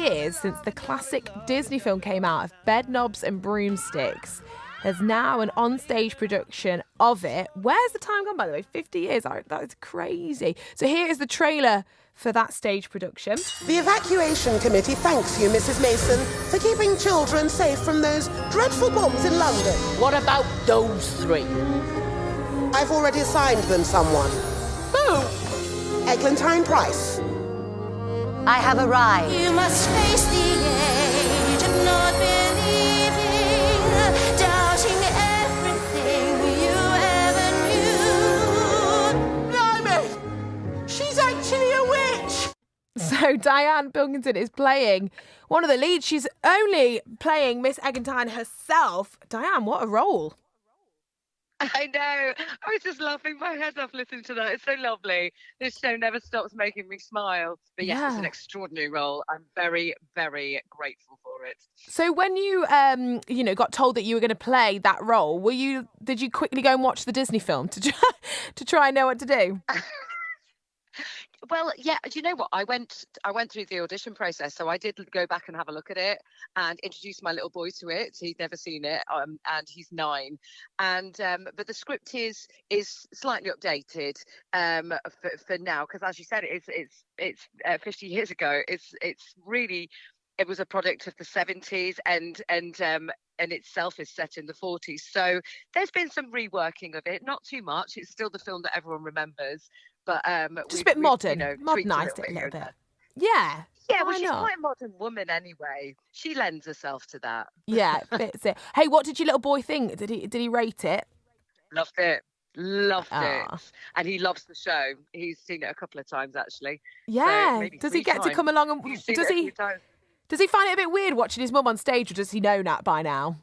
years since the classic Disney film came out of Bedknobs and Broomsticks. There's now an on-stage production of it. Where's the time gone, by the way? 50 years. That is crazy. So here is the trailer for that stage production. The Evacuation Committee thanks you, Mrs. Mason, for keeping children safe from those dreadful bombs in London. What about those three? I've already assigned them someone. Who? Eglantine Price. I have arrived. You must face the age of not believing, doubting everything you ever knew. Blimey! She's actually a witch! So Dianne Pilkington is playing one of the leads. She's only playing Miss Eglantine herself. Dianne, what a role. I know. I was just laughing my head off listening to that. It's so lovely. This show never stops making me smile. But yes, it's an extraordinary role. I'm very, very grateful for it. So when you, got told that you were going to play that role, did you quickly go and watch the Disney film to try and know what to do? Well, yeah, do you know what? I went through the audition process, so I did go back and have a look at it and introduce my little boy to it. He'd never seen it, and he's 9. And but the script is slightly updated for now, because as you said, it's 50 years ago. It's really, it was a product of the 70s, and itself is set in the 40s. So there's been some reworking of it, not too much. It's still the film that everyone remembers. But just a bit modern, modernised it a little bit. Yeah. Yeah, well, she's quite a modern woman anyway. She lends herself to that. Yeah, fits it. Hey, what did your little boy think? Did he rate it? Loved it. And he loves the show. He's seen it a couple of times, actually. Yeah. So does he get to come along and does he find it a bit weird watching his mum on stage, or does he know that by now?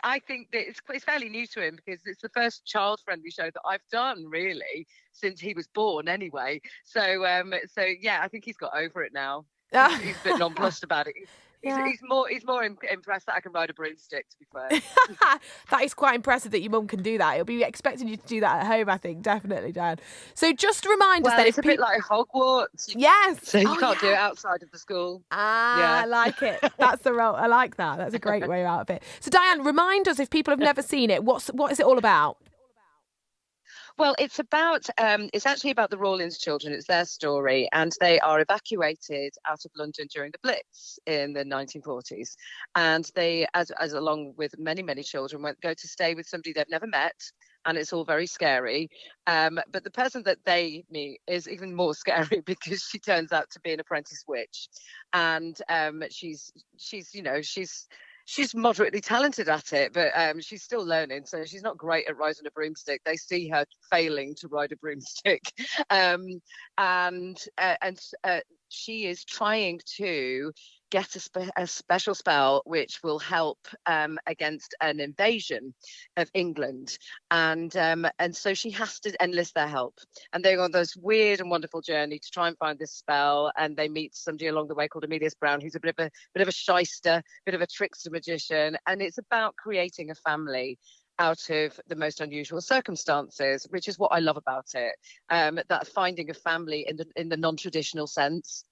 I think that it's fairly new to him, because it's the first child-friendly show that I've done, really, since he was born anyway. So yeah, I think he's got over it now. He's a bit nonplussed about it. He's more impressed that I can ride a broomstick, to be fair. That is quite impressive that your mum can do that. He'll be expecting you to do that at home, I think, definitely, Dan. So just remind us that it's a bit like Hogwarts. Yes. So you can't do it outside of the school. I like it. That's the role. I like that. That's a great way out of it. So Dianne, remind us, if people have never seen it, what is it all about? Well, it's actually about the Rawlins children. It's their story, and they are evacuated out of London during the Blitz in the 1940s. And they, as along with many, many children, go to stay with somebody they've never met, and it's all very scary. But the person that they meet is even more scary, because she turns out to be an apprentice witch, and she's moderately talented at it, but she's still learning, so she's not great at riding a broomstick. They see her failing to ride a broomstick, and she is trying to get a special spell which will help against an invasion of England, and so she has to enlist their help, and they go on this weird and wonderful journey to try and find this spell. And they meet somebody along the way called Emilius Brown, who's a bit of a shyster, bit of a trickster magician, and it's about creating a family out of the most unusual circumstances, which is what I love about it, that finding a family in the non-traditional sense.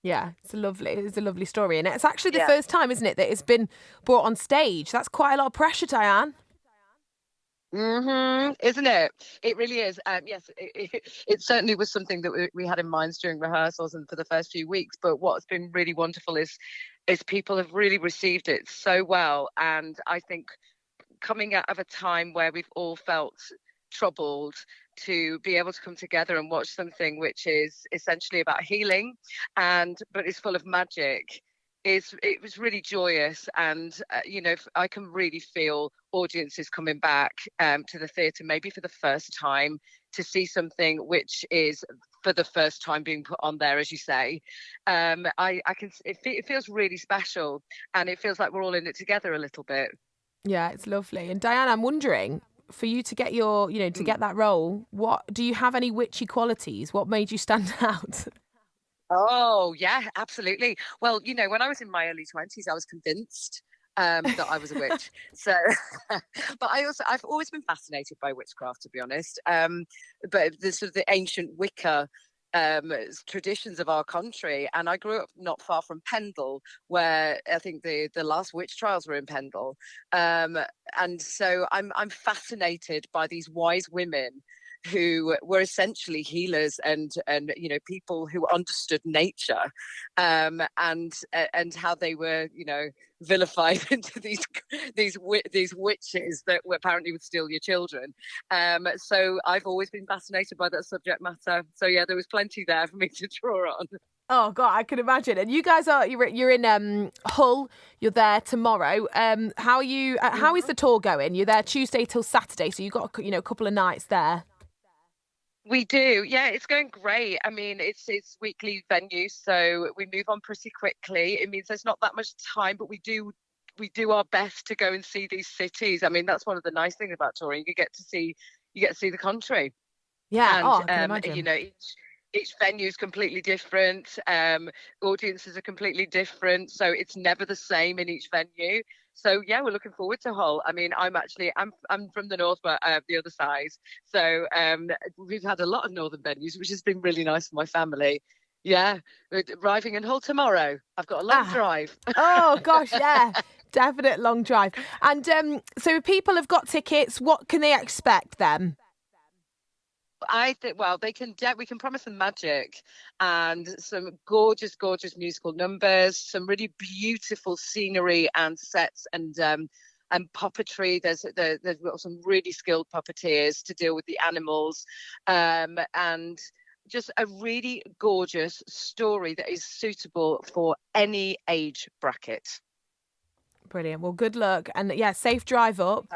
Yeah, it's a lovely story. And it's actually the first time, isn't it, that it's been brought on stage. That's quite a lot of pressure, Dianne. Isn't it? It really is. Yes, it certainly was something that we had in mind during rehearsals and for the first few weeks. But what's been really wonderful is people have really received it so well. And I think coming out of a time where we've all felt troubled, to be able to come together and watch something which is essentially about healing, but it's full of magic, it was really joyous. And I can really feel audiences coming back to the theatre, maybe for the first time, to see something which is for the first time being put on there, as you say. It feels really special, and it feels like we're all in it together a little bit. Yeah, it's lovely. And Dianne, I'm wondering, for you to get get that role, what do you have any witchy qualities? What made you stand out? Oh, yeah, absolutely. Well, when I was in my early 20s, I was convinced that I was a witch. So, but I've always been fascinated by witchcraft, to be honest. But the sort of the ancient Wicca traditions of our country. And I grew up not far from Pendle, where I think the last witch trials were in Pendle. And so I'm fascinated by these wise women who were essentially healers and people who understood nature, and how they were vilified into these witches that apparently would steal your children. So I've always been fascinated by that subject matter. So yeah, there was plenty there for me to draw on. Oh God, I can imagine. And you guys you're in Hull. You're there tomorrow. How are you? How is the tour going? You're there Tuesday till Saturday, so you've got a couple of nights there. We do, yeah. It's going great. I mean, it's weekly venues, so we move on pretty quickly. It means there's not that much time, but we do our best to go and see these cities. I mean, that's one of the nice things about touring. You get to see the country. Yeah. And, I can imagine. Each venue is completely different. Audiences are completely different, so it's never the same in each venue. So yeah, we're looking forward to Hull. I mean, I'm from the north, but the other side. So we've had a lot of northern venues, which has been really nice for my family. Yeah, we're arriving in Hull tomorrow. I've got a long drive. Oh gosh, yeah, definite long drive. And so if people have got tickets, what can they expect then? I think, well, we can promise them magic and some gorgeous musical numbers, some really beautiful scenery and sets and puppetry. There's got some really skilled puppeteers to deal with the animals, and just a really gorgeous story that is suitable for any age bracket. Brilliant. Well, good luck, and yeah, safe drive up.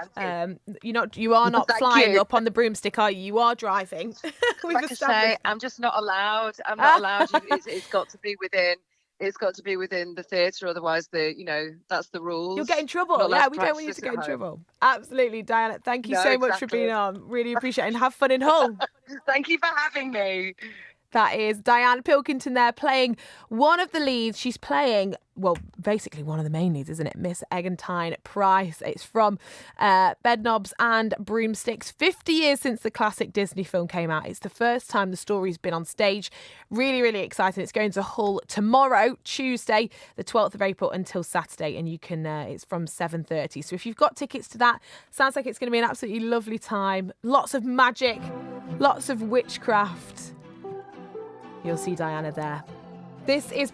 You are not Thank flying you. up on the broomstick, are you? You are driving. Like I say, I'm just not allowed. I'm not allowed. It's got to be within. It's got to be within the theatre, otherwise that's the rules. You'll get in trouble. Yeah, we don't want you to get in trouble. Absolutely, Dianne. Thank you so much for being on. Really appreciate it, and have fun in Hull. Thank you for having me. That is Dianne Pilkington there playing one of the leads. She's playing, well, basically one of the main leads, isn't it? Miss Eglantine Price. It's from Bedknobs and Broomsticks. 50 years since the classic Disney film came out. It's the first time the story's been on stage. Really, really exciting. It's going to Hull tomorrow, Tuesday, the 12th of April until Saturday. And you can, it's from 7:30. So if you've got tickets to that, sounds like it's going to be an absolutely lovely time. Lots of magic, lots of witchcraft. You'll see Diana there. This is